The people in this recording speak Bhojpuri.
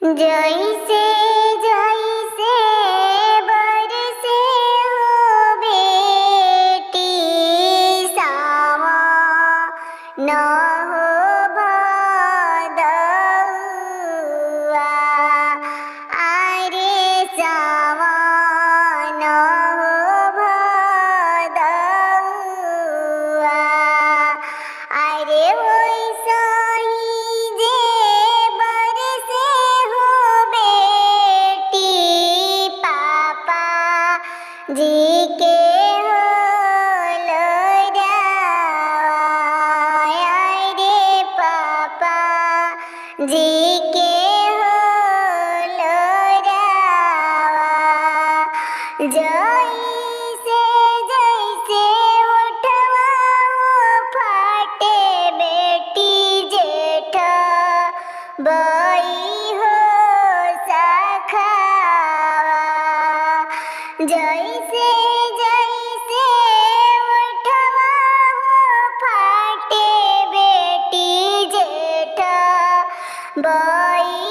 जैसे जैसे बरसे हो बेटी सावा न हो भदौआ आरे सावा न हो भदौआ आरे वैसा ही जे बरसे हो बेटी पापा जी के हो लोरावा रे पापा जी के हो लोरावा जैसे जैसे उठवा फाटे बेटी जेठ बई हो सखावा जैसे जैसे उठवा फाटे बेटी जेठ बई